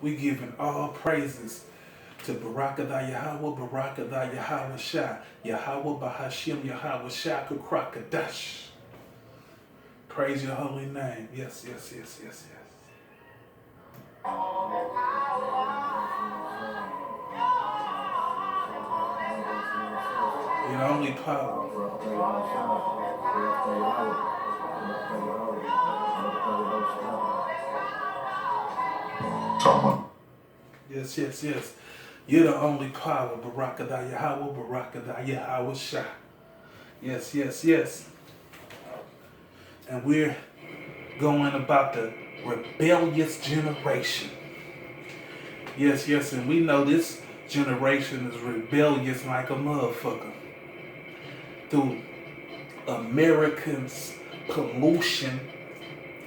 We giving all praises to Barakatha Yahweh, Barakatha Yahweh Shah, Yahweh Bahashim, Yahweh Shah Krakadash. Praise your holy name. Yes, yes, yes, yes, yes. You're the only power. Yes, yes, yes. You're the only power. Barakatha Yahweh, Barakatha Yahweh Shah. Yes, yes, yes. And we're going about the rebellious generation. Yes, yes, and we know this generation is rebellious like a motherfucker. Through Americans' pollution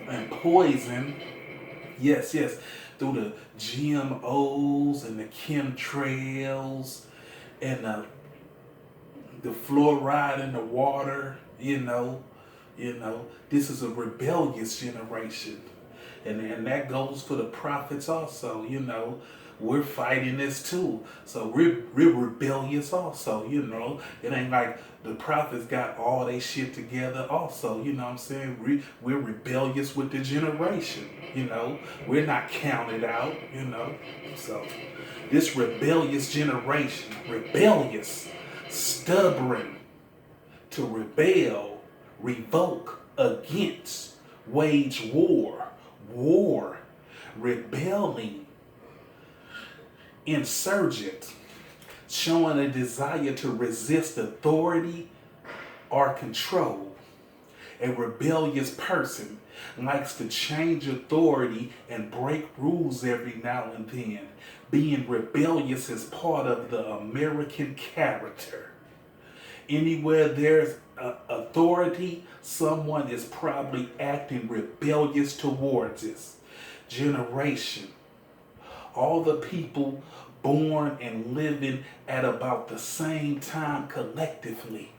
and poison. Yes, yes. Through the GMOs and the chemtrails and the fluoride in the water, this is a rebellious generation. And that goes for the prophets also, We're fighting this too. So we're rebellious also, It ain't like the prophets got all they shit together also, you know what I'm saying? We're rebellious with the generation, We're not counted out, So this rebellious generation, rebellious, stubborn, to rebel, revoke, against, wage war, rebelling, insurgent, showing a desire to resist authority or control. A rebellious person likes to change authority and break rules every now and then. Being rebellious is part of the American character. Anywhere there's authority, someone is probably acting rebellious towards it. Generation. All the people born and living at about the same time collectively.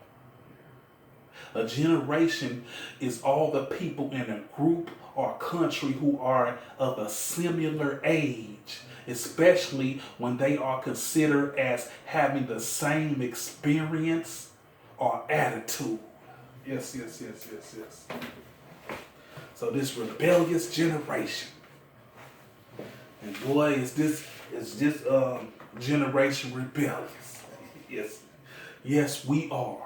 A generation is all the people in a group or country who are of a similar age, especially when they are considered as having the same experience or attitude. Yes, yes, yes, yes, yes. So this rebellious generation. And boy, is this generation rebellious. Yes. Yes, we are.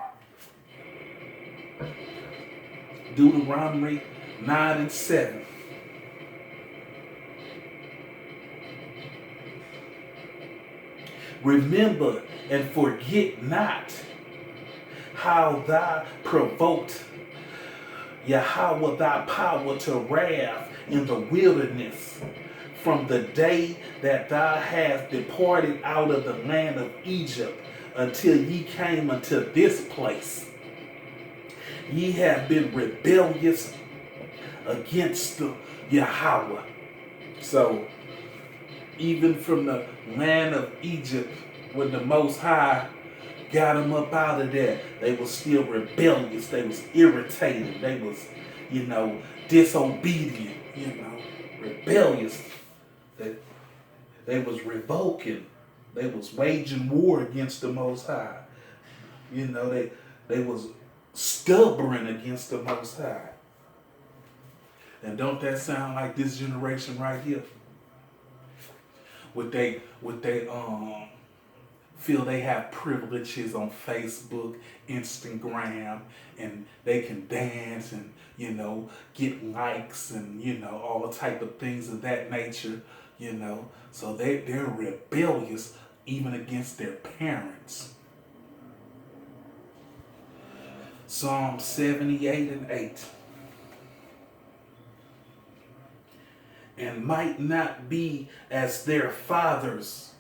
Deuteronomy 9 and 7. Remember and forget not how thou provoked Yahweh thy power to wrath in the wilderness, from the day that thou hast departed out of the land of Egypt until ye came unto this place. Ye have been rebellious against the Yahweh. So, even from the land of Egypt, when the Most High got them up out of there, they was still rebellious. They was irritated. They was, disobedient, rebellious. They was revoking. They was waging war against the Most High. They was stubborn against the Most High. And don't that sound like this generation right here? Would they feel they have privileges on Facebook, Instagram, and they can dance and, get likes and, all the type of things of that nature, So they're rebellious even against their parents. Psalm 78 and 8. And might not be as their fathers,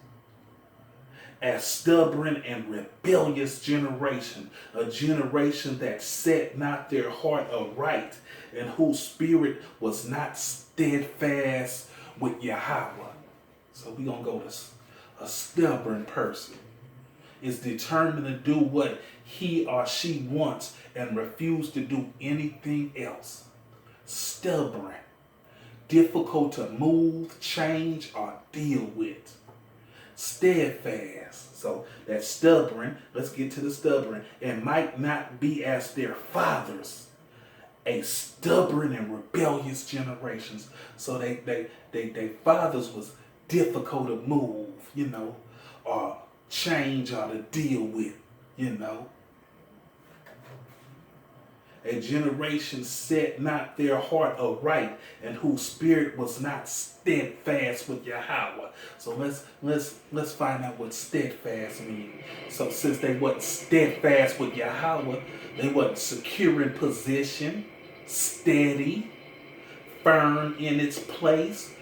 as stubborn and rebellious generation, a generation that set not their heart aright, and whose spirit was not steadfast with Yahweh. So we're going to go to a stubborn person. Is determined to do what he or she wants and refuse to do anything else. Stubborn. difficult to move, change, or deal with. Steadfast. So that's stubborn. Let's get to the stubborn. And might not be as their fathers, a stubborn and rebellious generations. So they fathers was difficult to move, or change or to deal with. A generation set not their heart aright, and whose spirit was not steadfast with Yahweh. So let's find out what steadfast means. So since they wasn't steadfast with Yahweh, they wasn't secure in position, steady, firm in its place,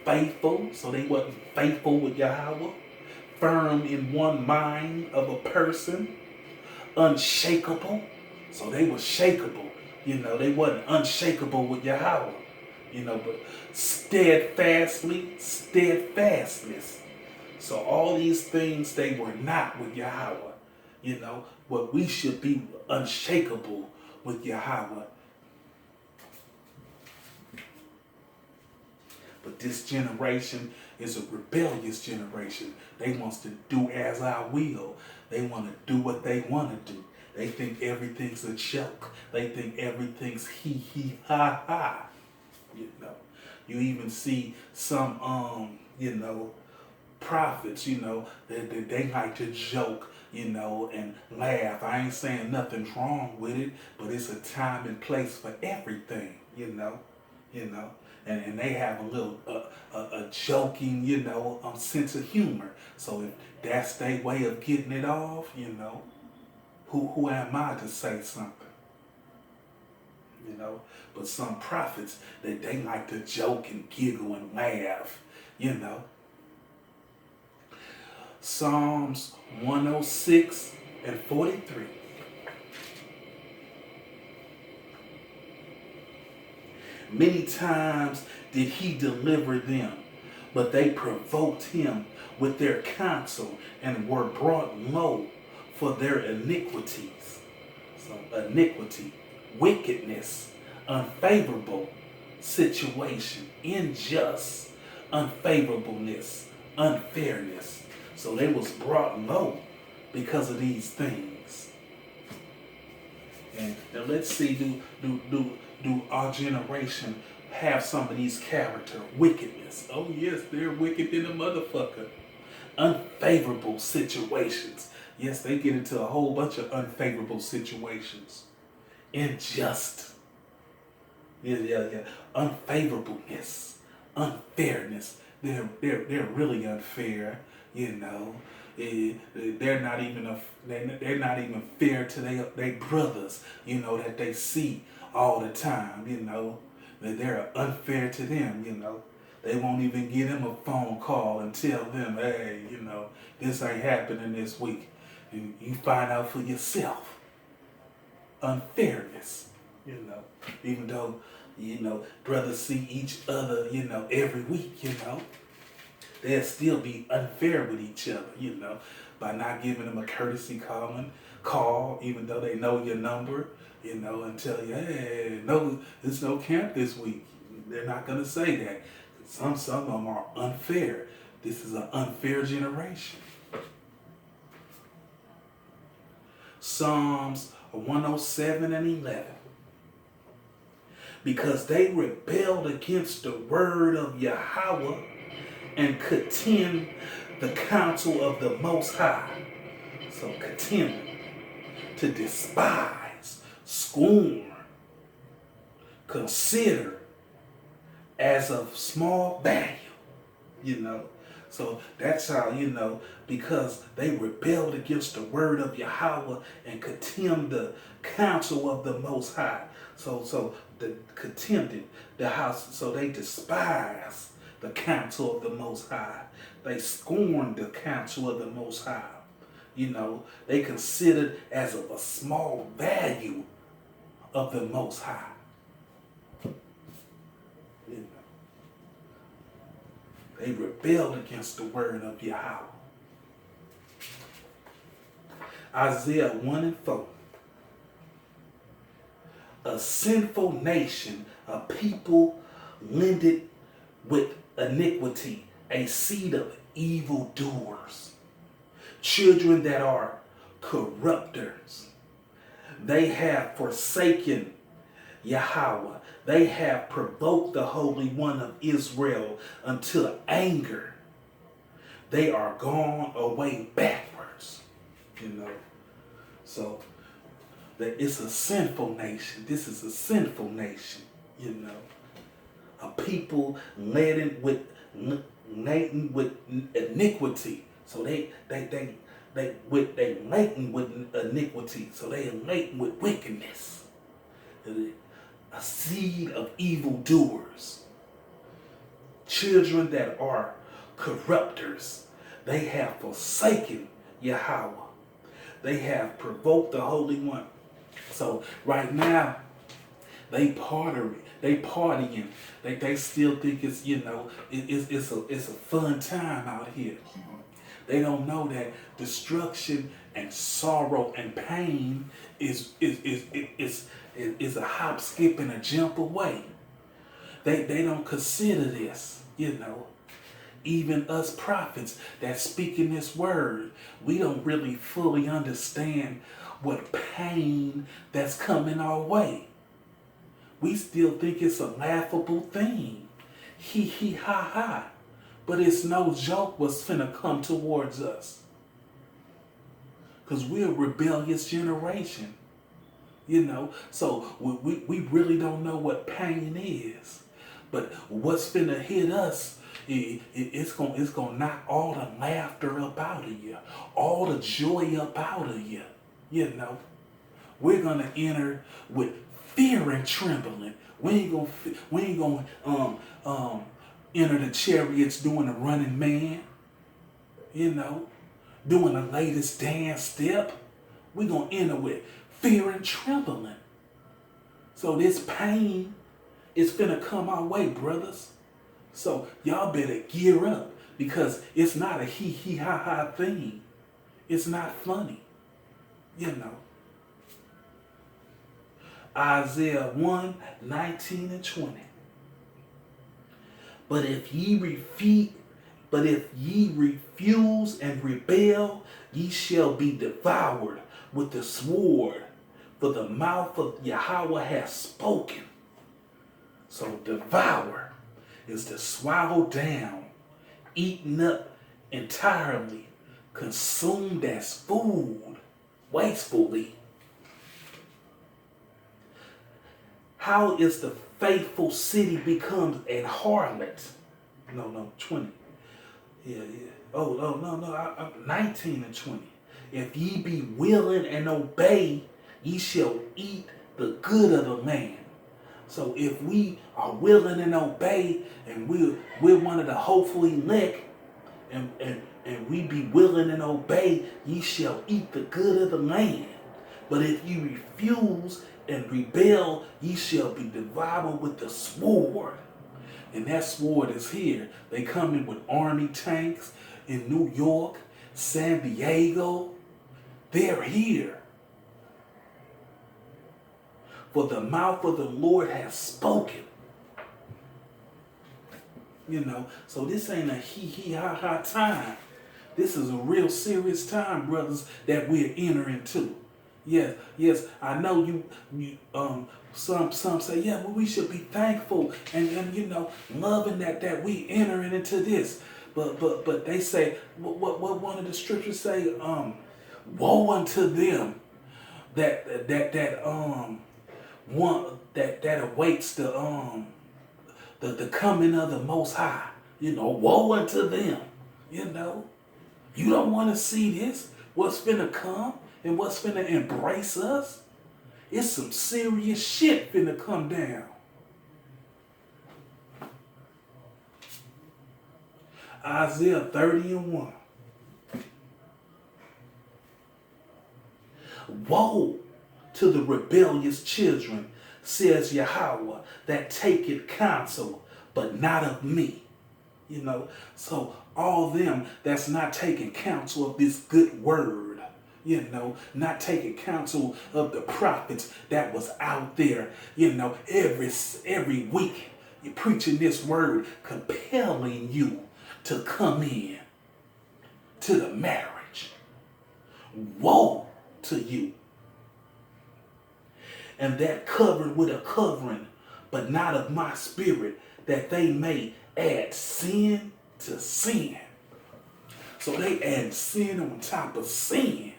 faithful. So they wasn't faithful with Yahweh, firm in one mind of a person, unshakable. So they were shakeable, they wasn't unshakable with Yahweh, but steadfastness. So all these things they were not with Yahweh, what we should be unshakable with Yahweh. But this generation is a rebellious generation. They want to do as I will. They want to do what they want to do. They think everything's a joke. They think everything's he, ha, ha. You even see some, prophets, they like to joke, and laugh. I ain't saying nothing's wrong with it, but it's a time and place for everything, and they have a little, a joking, sense of humor. So if that's their way of getting it off, who am I to say something? But some prophets, they like to joke and giggle and laugh, Psalms 106 and 43. Many times did he deliver them, but they provoked him with their counsel and were brought low for their iniquities. So iniquity, wickedness, unfavorable situation, unjust, unfavorableness, unfairness. So they was brought low because of these things. And now let's see, do our generation have some of these character? Wickedness. Oh yes, they're wicked in a motherfucker. Unfavorable situations. Yes, they get into a whole bunch of unfavorable situations. Unjust. Yeah. Unfavorableness. Unfairness. They're really unfair, They're not even fair to their brothers, that they see all the time, that they're unfair to them, They won't even give them a phone call and tell them, hey, this ain't happening this week. You find out for yourself. Unfairness, Even though, brothers see each other, every week, they'll still be unfair with each other, by not giving them a courtesy call, even though they know your number, and tell you, hey, no, there's no camp this week. They're not going to say that. Some of them are unfair. This is an unfair generation. Psalms 107 and 11. Because they rebelled against the word of Yahweh and contemned the counsel of the Most High. So contemn, to despise, scorn, consider as of small value, So that's how, because they rebelled against the word of Yahweh and contemned the counsel of the Most High. So the contemned the house, so they despise the counsel of the Most High. They scorned the counsel of the Most High. They considered as of a small value of the Most High. They rebelled against the word of Yahweh. Isaiah 1 and 4. A sinful nation, a people lended with iniquity, a seed of evildoers, children that are corrupters. They have forsaken Yahweh. They have provoked the Holy One of Israel unto anger. They are gone away backwards. So that it's a sinful nation. This is a sinful nation. A people laden with iniquity. So they laden with iniquity. So they laden with wickedness. A seed of evildoers. Children that are corrupters. They have forsaken Yahweh. They have provoked the Holy One. So right now, they partying. They still think it's it's a fun time out here. They don't know that destruction and sorrow and pain is a hop, skip, and a jump away. They don't consider this, Even us prophets that speak in this word, we don't really fully understand what pain that's coming our way. We still think it's a laughable thing. Hee ha ha. But it's no joke what's finna come towards us. Because we're a rebellious generation. So we really don't know what pain is. But what's finna hit us, it's gonna knock all the laughter up out of you, all the joy up out of you. We're gonna enter with fear and trembling. We ain't gonna enter the chariots doing a running man. Doing the latest dance step. We're gonna enter with fear and trembling. So this pain is finna come our way, brothers. So y'all better gear up, because it's not a hee ha ha thing. It's not funny. Isaiah 1:19-20. But if ye refuse and rebel, ye shall be devoured with the sword, for the mouth of Yahweh has spoken. So devour is to swallow down, eaten up entirely, consumed as food, wastefully. How is the faithful city becomes a harlot? No, 20. Yeah. Oh, no. 19-20. If ye be willing and obey, ye shall eat the good of the land. So if we are willing and obey, and we're one of the hopefully elect, and we be willing and obey, ye shall eat the good of the land. But if ye refuse and rebel, ye shall be devoured with the sword. And that sword is here. They coming with army tanks in New York, San Diego. They're here. For the mouth of the Lord has spoken. So this ain't a hee ha ha time. This is a real serious time, brothers, that we're entering into. Yes, I know you some say, yeah, well, we should be thankful and loving that we entering into this. But they say, what one of the scriptures say, woe unto them that awaits the coming of the Most High. Woe unto them. You don't want to see this. What's finna come and what's finna embrace us? It's some serious shit finna come down. Isaiah 30:1. Woe to the rebellious children, says Yahweh, that taketh counsel, but not of me. So all them that's not taking counsel of this good word, not taking counsel of the prophets that was out there, every week You're preaching this word, compelling you to come in to the marriage. Woe to you. And that covered with a covering, but not of my spirit, that they may add sin to sin. So they add sin on top of sin.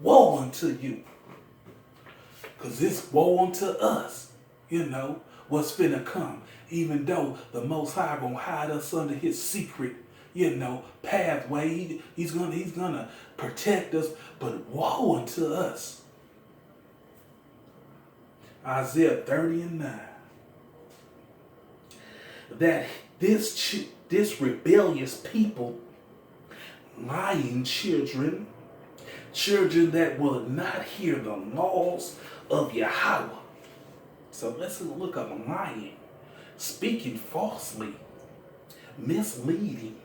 Woe unto you. Because it's woe unto us, what's finna come. Even though the Most High gonna hide us under his secret, pathway. He's gonna protect us, but woe unto us. Isaiah 30:9. That this rebellious people, lying children that will not hear the laws of Yahweh. So let's look up lying, speaking falsely, misleading,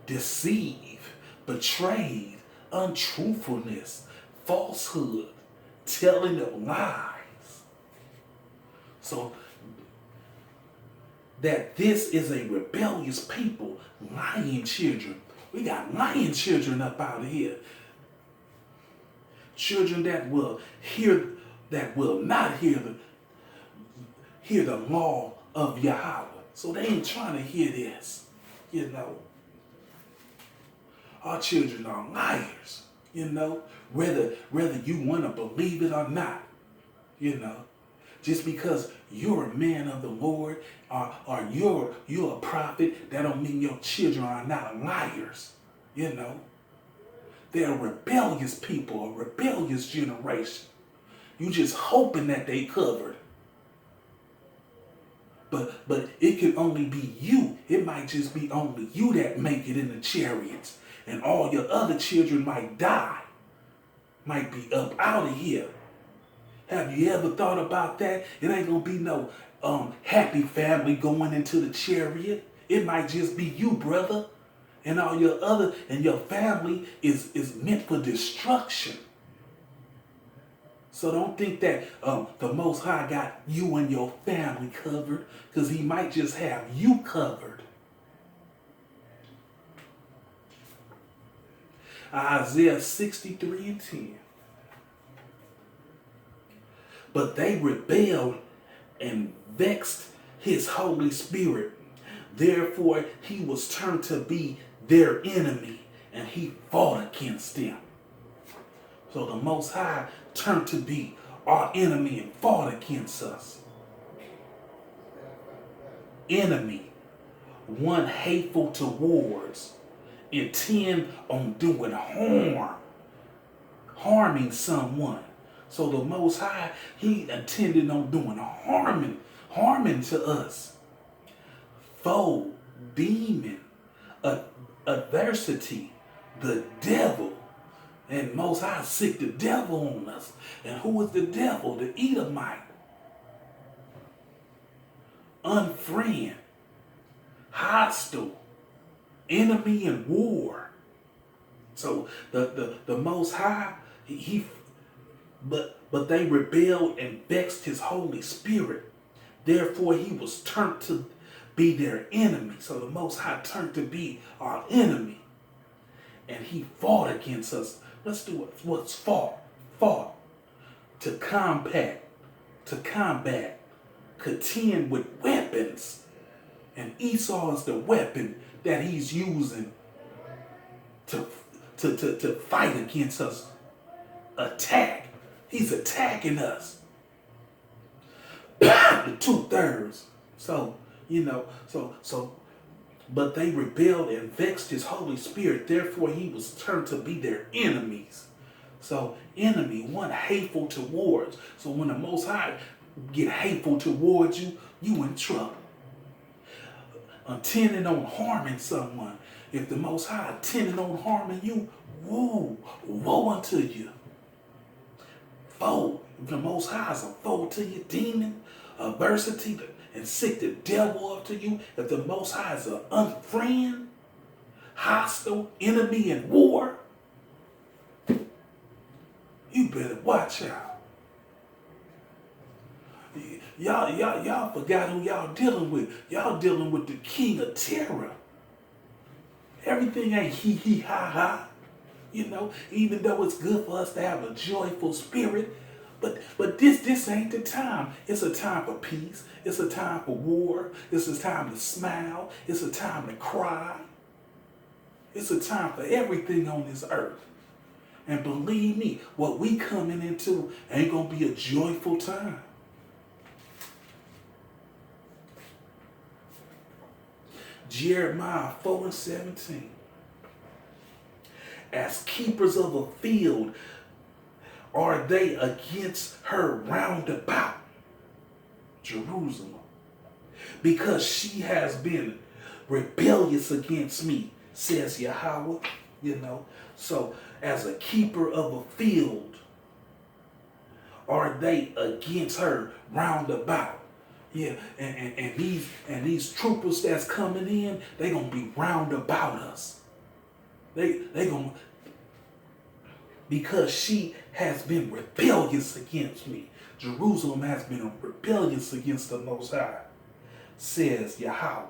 deceive, betrayed, untruthfulness, falsehood, telling of lies. So that this is a rebellious people, lying children. We got lying children up out of here. Children that will not hear the law of Yahweh. So they ain't trying to hear this. Our children are liars. Whether you want to believe it or not. Just because you're a man of the Lord or you're a prophet, that don't mean your children are not liars. They're a rebellious people, a rebellious generation. You just hoping that they covered. But it can only be you. It might just be only you that make it in the chariots. And all your other children might die. Might be up out of here. Have you ever thought about that? It ain't gonna be no happy family going into the chariot. It might just be you, brother. And all your family is meant for destruction. So don't think that the Most High got you and your family covered, because he might just have you covered. Isaiah 63:10. But they rebelled and vexed his Holy Spirit. Therefore, he was turned to be their enemy, and he fought against them. So the Most High turned to be our enemy and fought against us. Enemy, one hateful towards, intend on doing harming someone. So the Most High, he intended on doing harming to us. Foe, demon, adversity, the devil. And Most High sick the devil on us. And who is the devil? The Edomite. Unfriend, hostile, enemy in war. So the Most High, but they rebelled and vexed his Holy Spirit. Therefore, he was turned to be their enemy. So the Most High turned to be our enemy. And he fought against us. Let's do it. What's fought? Fought. To combat. Contend with weapons. And Esau is the weapon that he's using to fight against us. Attack. He's attacking us. The 2/3. So, but they rebelled and vexed his Holy Spirit. Therefore, he was turned to be their enemies. So, enemy, one hateful towards. So when the Most High get hateful towards you, you in trouble. Intending on harming someone. If the Most High intending on harming you, woe unto you. Foe. If the Most High is a foe to you, demon, adversity, and sick the devil up to you. If the Most High is an unfriend, hostile, enemy in war, you better watch out. Y'all forgot who y'all dealing with. Y'all dealing with the king of terror. Everything ain't hee ha ha. Even though it's good for us to have a joyful spirit, but this ain't the time. It's a time for peace. It's a time for war. It's a time to smile. It's a time to cry. It's a time for everything on this earth. And believe me, what we coming into ain't gonna be a joyful time. Jeremiah 4:17. As keepers of a field are they against her round about Jerusalem, because she has been rebellious against me, says Yahweh. So as a keeper of a field are they against her round about. Yeah, and these troopers that's coming in, they gonna be round about us. They gonna, because she has been rebellious against me. Jerusalem has been rebellious against the Most High, says Yahweh.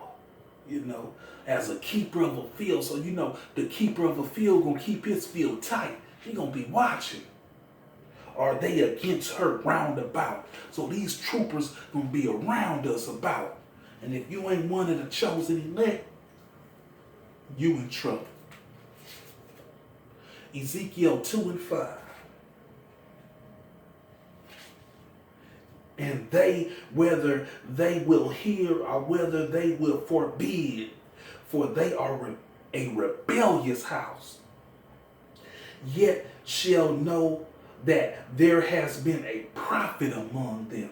As a keeper of a field. So the keeper of a field gonna keep his field tight. He gonna be watching. Are they against her round about? So these troopers gonna be around us about. And if you ain't one of the chosen elect, you in trouble. Ezekiel 2:5. And they, whether they will hear or whether they will forbid, for they are a rebellious house, yet shall know that there has been a prophet among them.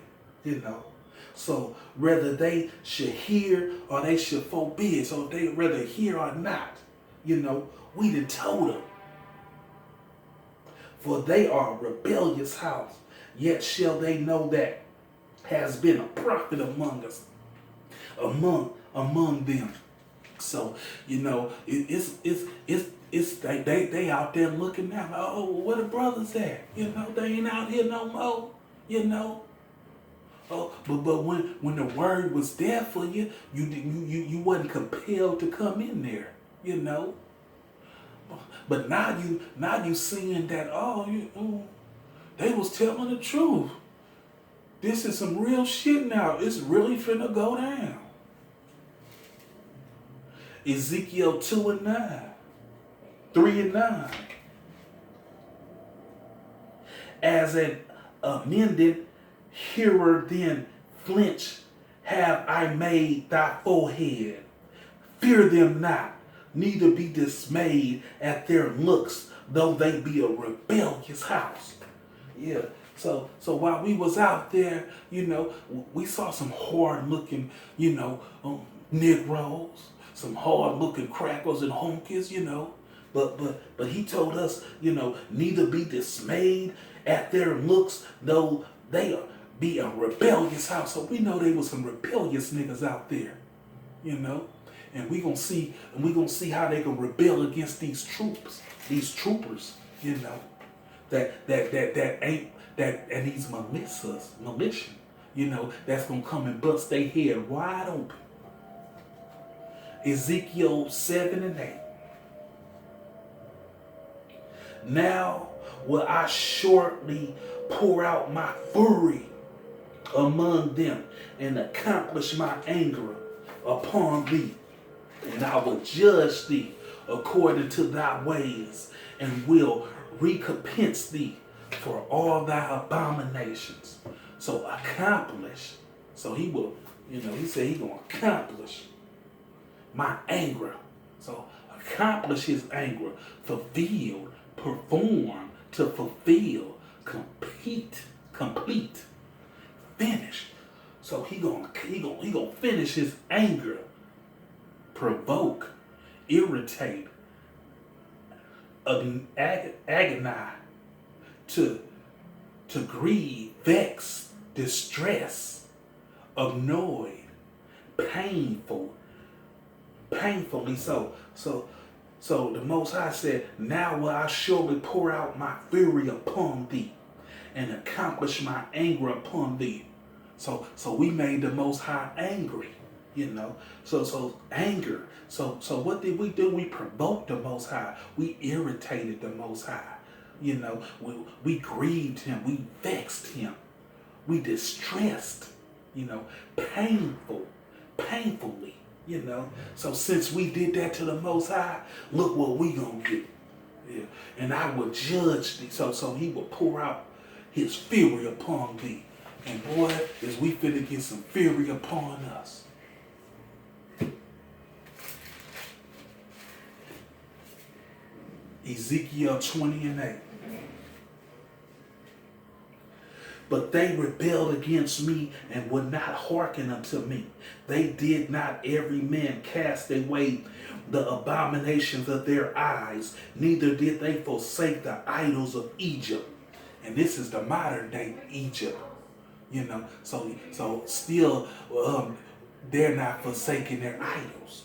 So whether they should hear or they should forbid, so they whether hear or not, we done told them. For they are a rebellious house, yet shall they know that has been a prophet among us, among them. So it's they out there looking now. Oh, where the brothers at? They ain't out here no more. Oh, but when the word was there for you, you wasn't compelled to come in there. But now you seeing that they was telling the truth. This is some real shit now. It's really finna go down. Ezekiel 2:9, 3:9. As an amended hearer then flinch have I made thy forehead. Fear them not, neither be dismayed at their looks, though they be a rebellious house. Yeah. So while we was out there, we saw some hard-looking, Negroes, some hard-looking crackers and honkies, But he told us, neither be dismayed at their looks, though they be a rebellious house. So we know they was some rebellious niggas out there, And we gonna see how they gonna rebel against these troopers, and these militia, that's gonna come and bust their head wide open. Ezekiel 7:8. Now will I shortly pour out my fury among them and accomplish my anger upon thee, and I will judge thee according to thy ways, and will recompense thee for all thy abominations. So accomplish. So he will, he said he gonna accomplish my anger. So accomplish his anger, fulfill, perform, to fulfill, complete, finish. So he gonna finish his anger, provoke, irritate, agonize, to grieve, vex, distress, annoyed, painfully so. So the Most High said, now will I surely pour out my fury upon thee, and accomplish my anger upon thee, So we made the Most High angry, you know. So anger. So what did we do? We provoked the Most High. We irritated the Most High. You know, we grieved him. We vexed him. We distressed, you know, painfully, you know. So since we did that to the Most High, look what we gonna get. Yeah. And I will judge thee. So he will pour out his fury upon thee. And boy, is we finna get some fury upon us. Ezekiel 20:8. But they rebelled against me and would not hearken unto me. They did not every man cast away the abominations of their eyes, neither did they forsake the idols of Egypt. And this is the modern day Egypt, you know. So still, they're not forsaking their idols.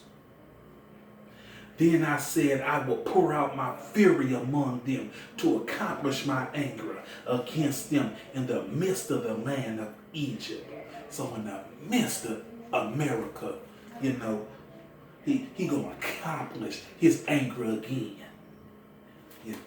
Then I said, I will pour out my fury among them to accomplish my anger against them in the midst of the land of Egypt. So in the midst of America, you know, he gonna accomplish his anger again. You know.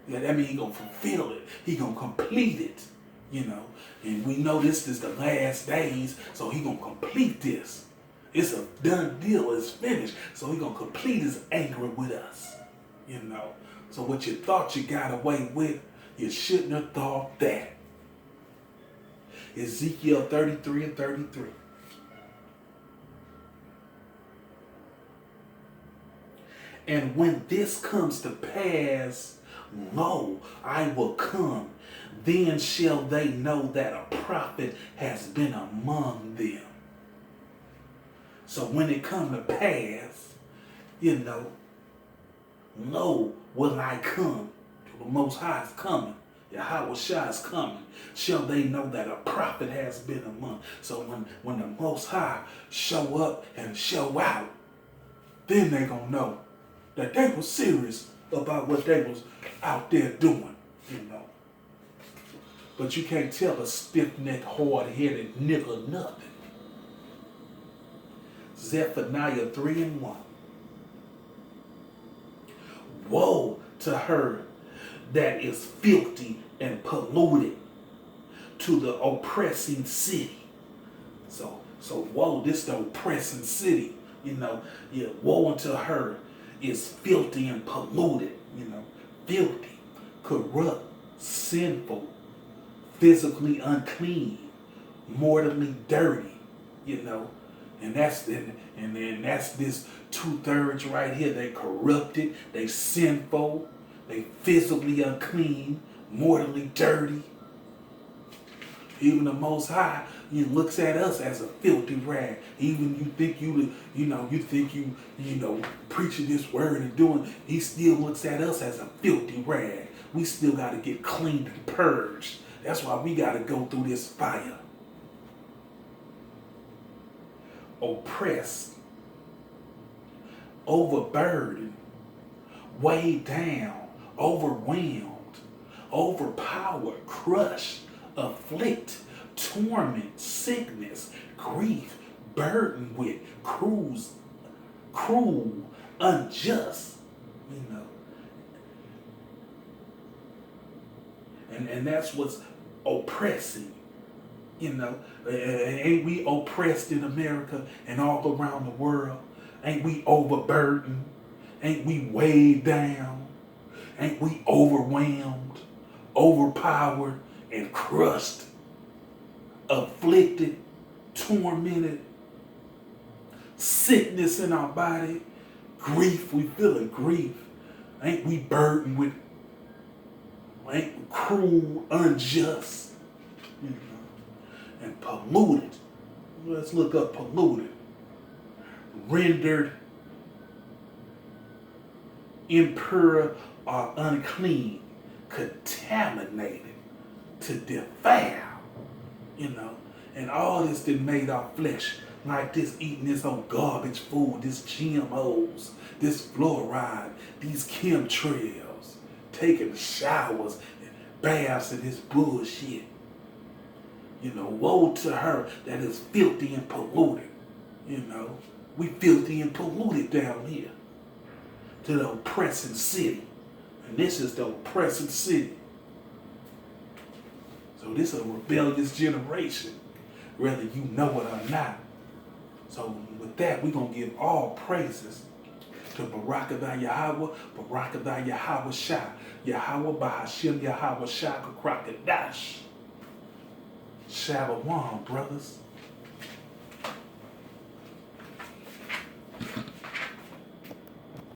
Yeah, that means he gonna fulfill it. He gonna complete it. You know, and we know this is the last days, so he gonna complete this. It's a done deal. It's finished. So he's going to complete his anger with us. You know. So what you thought you got away with, you shouldn't have thought that. Ezekiel 33:33. And when this comes to pass, lo, I will come. Then shall they know that a prophet has been among them. So when it come to pass, you know, lo, will I come. The Most High is coming. Yahweh Shai is coming. Shall they know that a prophet has been among. So when the Most High show up and show out, then they gonna know that they were serious about what they was out there doing, you know. But you can't tell a stiff-necked, hard-headed nigga nothing. Zephaniah 3:1. Woe to her that is filthy and polluted, to the oppressing city. So woe, this the oppressing city, you know. Yeah, woe unto her is filthy and polluted, you know. Filthy, corrupt, sinful, physically unclean, mortally dirty, you know. And then that's this 2/3 right here. They corrupted, they sinful, they physically unclean, mortally dirty. Even the Most High, he looks at us as a filthy rag. Even you think you preaching this word and doing, he still looks at us as a filthy rag. We still got to get cleaned and purged. That's why we got to go through this fire. Oppressed, overburdened, weighed down, overwhelmed, overpowered, crushed, afflict, torment, sickness, grief, burdened with, cruel, unjust, you know. And that's what's oppressing. You know, ain't we oppressed in America and all around the world? Ain't we overburdened? Ain't we weighed down? Ain't we overwhelmed, overpowered, and crushed, afflicted, tormented, sickness in our body, grief, we feeling grief. Ain't we burdened with, ain't we cruel, unjust, you know? And polluted. Let's look up polluted. Rendered impure or unclean, contaminated, to defile, you know. And all this that made our flesh, like this, eating this old garbage food, this GMOs, this fluoride, these chemtrails, taking showers and baths and this bullshit. Woe to her that is filthy and polluted. We filthy and polluted down here to the oppressing city. And this is the oppressing city. So this is a rebellious generation, whether you know it or not. So with that, we're going to give all praises to Barakadah Yahweh, Barakadah Yahweh Shah, Yahweh Bahashim Yahweh Shah Krokadash. Shalom, brothers.